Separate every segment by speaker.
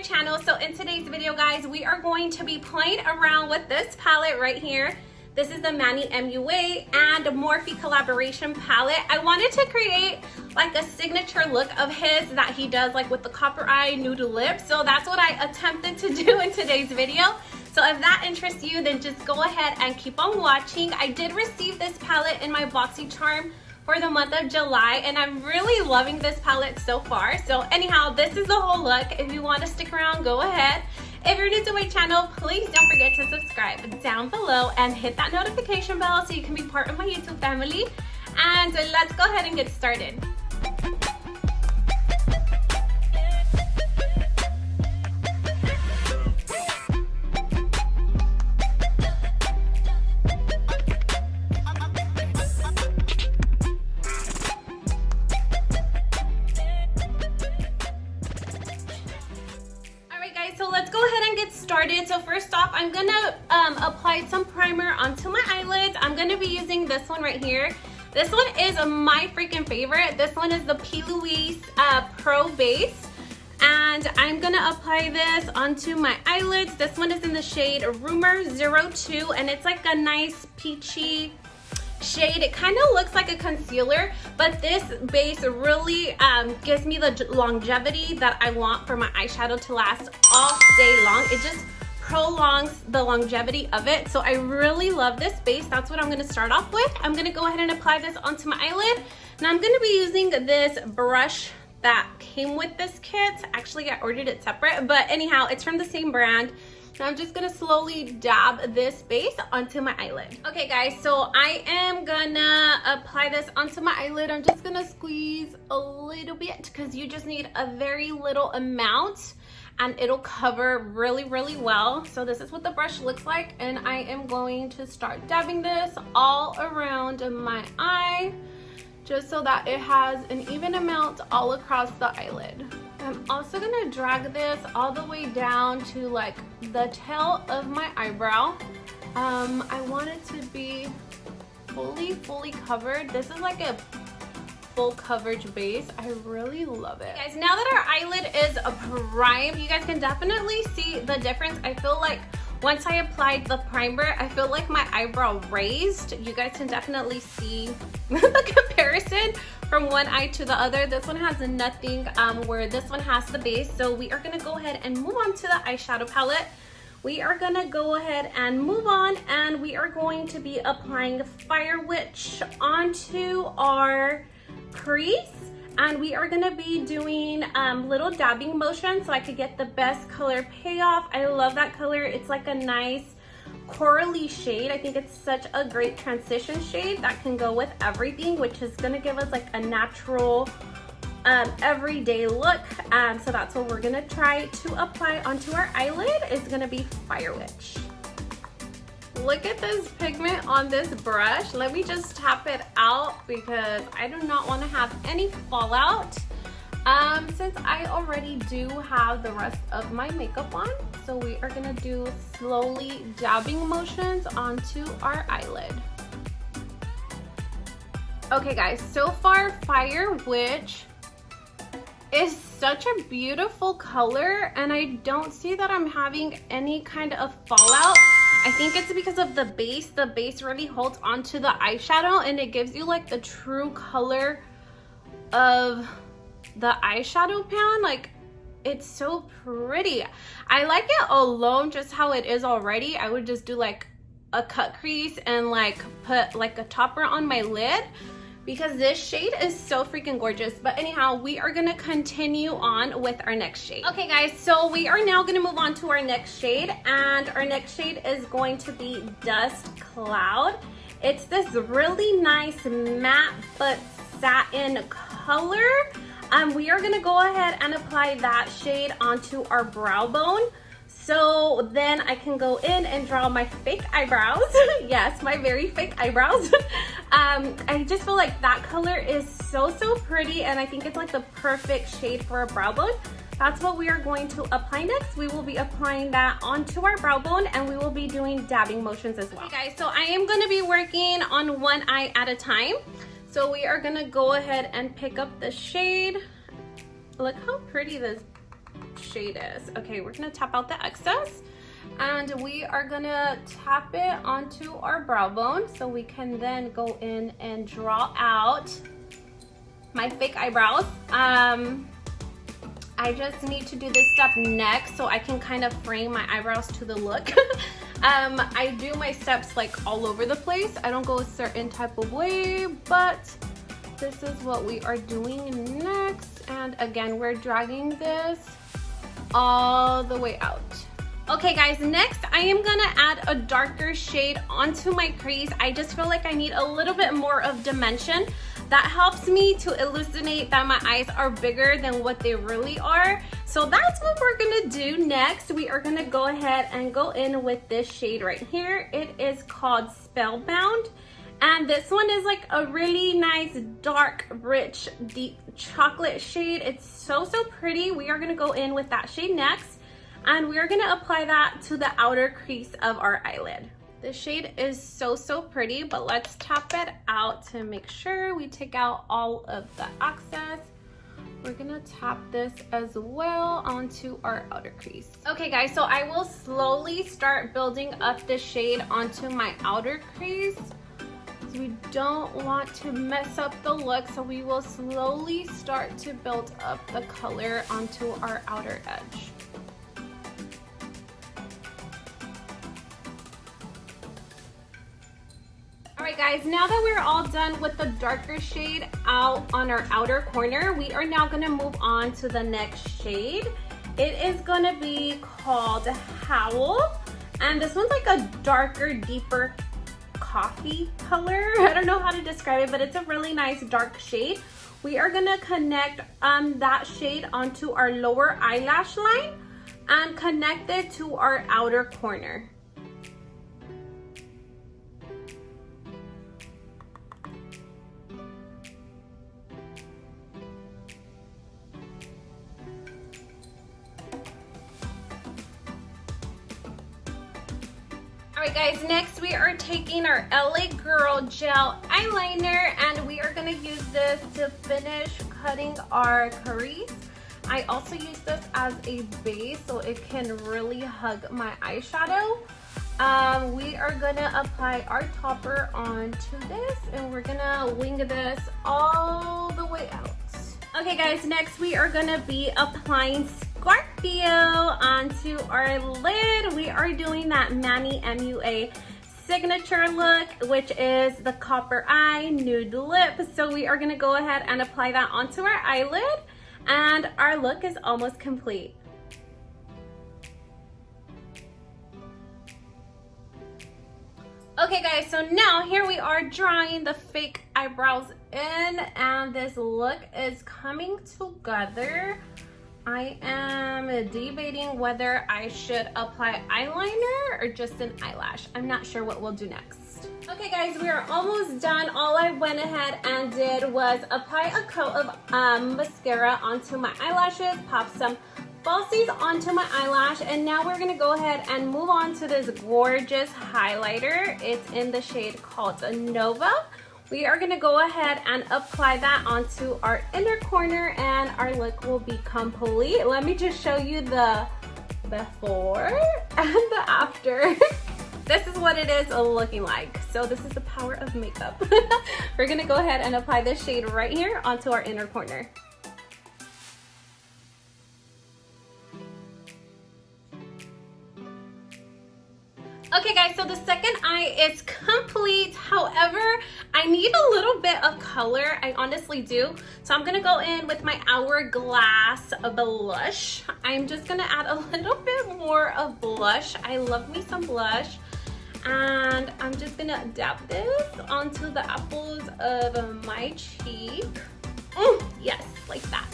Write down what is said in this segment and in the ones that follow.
Speaker 1: channel. So in today's video, guys, we are going to be playing around with this palette right here. This is the Manny Mua and Morphe collaboration palette. I wanted to create like a signature look of his that he does like with the copper eye nude lips. So that's what I attempted to do in today's video. So if that interests you, then just go ahead and keep on watching. I did receive this palette in my BoxyCharm for the month of July, and I'm really loving this palette so far. So anyhow, this is the whole look. If you want to stick around, go ahead. If you're new to my channel, please don't forget to subscribe down below and hit that notification bell so you can be part of my YouTube family. And let's go ahead and get started. So let's go ahead and get started. So first off, I'm gonna apply some primer onto my eyelids. I'm gonna be using this one right here. This one is my freaking favorite. This one is the P. Louise Pro Base. And I'm gonna apply this onto my eyelids. This one is in the shade Rumor 02, and it's like a nice peachy shade. It kind of looks like a concealer, but this base really gives me the longevity that I want for my eyeshadow to last all day long. It just prolongs the longevity of it. So I really love this base. That's what I'm going to start off with. I'm going to go ahead and apply this onto my eyelid. Now I'm going to be using this brush that came with this kit. Actually, I ordered it separate, but anyhow, it's from the same brand. Now I'm just gonna slowly dab this base onto my eyelid. Okay guys, so I am gonna apply this onto my eyelid. I'm just gonna squeeze a little bit because you just need a very little amount and it'll cover really, really well. So this is what the brush looks like, and I am going to start dabbing this all around my eye just so that it has an even amount all across the eyelid. I'm also gonna drag this all the way down to like the tail of my eyebrow. I want it to be fully covered. This is like a full coverage base. I really love it. Guys, now that our eyelid is primed, you guys can definitely see the difference. I feel like once I applied the primer, I feel like my eyebrow raised. You guys can definitely see the comparison from one eye to the other. This one has nothing, where this one has the base. So we are gonna go ahead and move on to the eyeshadow palette. We are gonna go ahead and move on, and we are going to be applying Fire Witch onto our crease. And we are gonna be doing little dabbing motions so I could get the best color payoff. I love that color. It's like a nice corally shade. I think it's such a great transition shade that can go with everything, which is gonna give us like a natural everyday look. So that's what we're gonna try to apply onto our eyelid. Is gonna be Fire Witch. Look at this pigment on this brush. Let me just tap it out because I do not want to have any fallout since I already do have the rest of my makeup on. So we are gonna do slowly dabbing motions onto our eyelid. Okay guys, so far Fire Witch is such a beautiful color, and I don't see that I'm having any kind of fallout. I think it's because of the base. The base really holds onto the eyeshadow, and it gives you like the true color of the eyeshadow pan. Like, it's so pretty. I like it alone just how it is already. I would just do like a cut crease and like put like a topper on my lid, because this shade is so freaking gorgeous. But anyhow, we are gonna continue on with our next shade. Okay guys, so we are now gonna move on to our next shade, and our next shade is going to be Dust Cloud. It's this really nice matte but satin color. We are gonna go ahead and apply that shade onto our brow bone. So then I can go in and draw my fake eyebrows. Yes, my very fake eyebrows. I just feel like that color is so pretty, and I think it's like the perfect shade for a brow bone. That's what we are going to apply next. We will be applying that onto our brow bone, and we will be doing dabbing motions as well. Okay guys, so I am gonna be working on one eye at a time. So we are gonna go ahead and pick up the shade. Look how pretty this shade is. Okay, we're gonna tap out the excess and we are gonna tap it onto our brow bone so we can then go in and draw out my fake eyebrows. I just need to do this step next so I can kind of frame my eyebrows to the look. I do my steps like all over the place. I don't go a certain type of way, but this is what we are doing next. And again, we're dragging this all the way out. Okay guys, next I am gonna add a darker shade onto my crease. I just feel like I need a little bit more of dimension. That helps me to elucidate that my eyes are bigger than what they really are. So that's what we're gonna do next. We are gonna go ahead and go in with this shade right here. It is called Spellbound. And this one is like a really nice, dark, rich, deep chocolate shade. It's so pretty. We are gonna go in with that shade next. And we are gonna apply that to the outer crease of our eyelid. The shade is so pretty, but let's tap it out to make sure we take out all of the excess. We're gonna tap this as well onto our outer crease. Okay guys, so I will slowly start building up the shade onto my outer crease. We don't want to mess up the look, so we will slowly start to build up the color onto our outer edge. Alright guys, now that we're all done with the darker shade out on our outer corner, we are now going to move on to the next shade. It is going to be called Howl, and this one's like a darker, deeper coffee color. I don't know how to describe it, but it's a really nice dark shade. We are going to connect that shade onto our lower eyelash line and connect it to our outer corner. Alright guys, next we are taking our LA Girl gel eyeliner and we are going to use this to finish cutting our crease. I also use this as a base so it can really hug my eyeshadow. We are going to apply our topper onto this and we're going to wing this all the way out. Okay guys, next we are going to be applying Scorpio onto our lid. We are doing that Manny Mua signature look, which is the copper eye nude lip. So we are going to go ahead and apply that onto our eyelid and our look is almost complete. Okay guys, so now here we are drawing the fake eyebrows in and this look is coming together. I am debating whether I should apply eyeliner or just an eyelash. I'm not sure what we'll do next. Okay guys, we are almost done. All I went ahead and did was apply a coat of mascara onto my eyelashes, pop some falsies onto my eyelash, and now we're gonna go ahead and move on to this gorgeous highlighter. It's in the shade called Nova. We are gonna go ahead and apply that onto our inner corner and our look will be complete. Let me just show you the before and the after. This is what it is looking like. So this is the power of makeup. We're gonna go ahead and apply this shade right here onto our inner corner. Okay guys, so the second eye is complete. However, I need a little bit of color. I honestly do. So I'm gonna go in with my Hourglass blush. I'm just gonna add a little bit more of blush. I love me some blush. And I'm just gonna dab this onto the apples of my cheek. Yes, like that.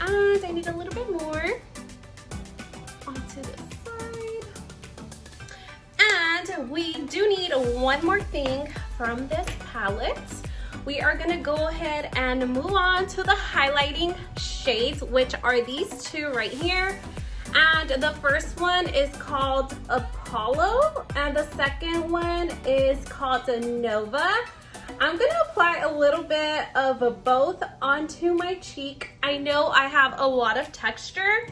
Speaker 1: And I need a little bit more onto this. And we do need one more thing from this palette. We are gonna go ahead and move on to the highlighting shades, which are these two right here. And the first one is called Apollo, and the second one is called Nova. I'm gonna apply a little bit of both onto my cheek. I know I have a lot of texture,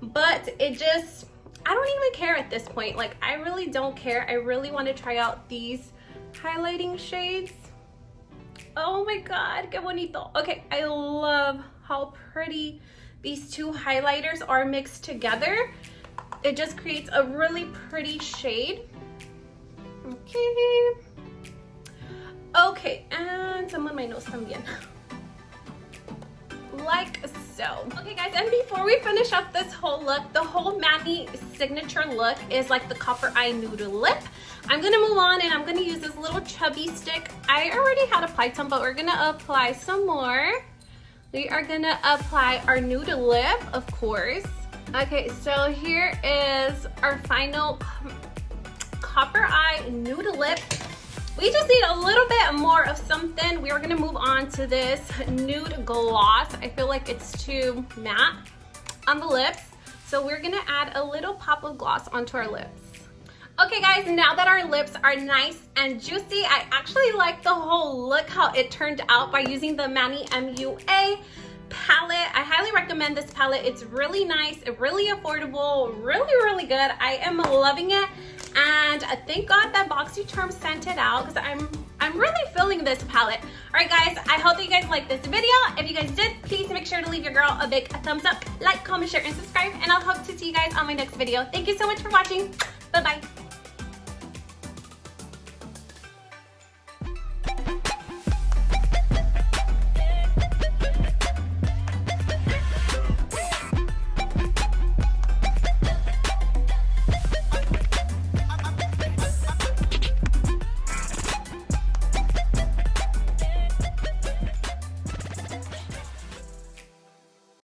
Speaker 1: but it just, I don't even care at this point. Like, I really don't care. I really want to try out these highlighting shades. Oh my God, que bonito. Okay, I love how pretty these two highlighters are mixed together. It just creates a really pretty shade. Okay. Okay, and some on my nose también. Like so. Okay guys, and before we finish up this whole look, the whole Manny signature look is like the copper eye nude lip. I'm gonna move on and I'm gonna use this little chubby stick. I already had applied some, but we're gonna apply some more. We are gonna apply our nude lip, of course. Okay, so here is our final copper eye nude lip. We just need a little bit more of something. We are gonna move on to this nude gloss. I feel like it's too matte on the lips. So we're gonna add a little pop of gloss onto our lips. Okay guys, now that our lips are nice and juicy, I actually like the whole look, how it turned out by using the Manny MUA palette. I highly recommend this palette. It's really nice, really affordable, really good. I am loving it, and thank God that BoxyCharm sent it out because I'm really feeling this palette. All right guys, I hope that you guys liked this video. If you guys did, please make sure to leave your girl a big thumbs up, like, comment, share, and subscribe, and I'll hope to see you guys on my next video. Thank you so much for watching. Bye bye.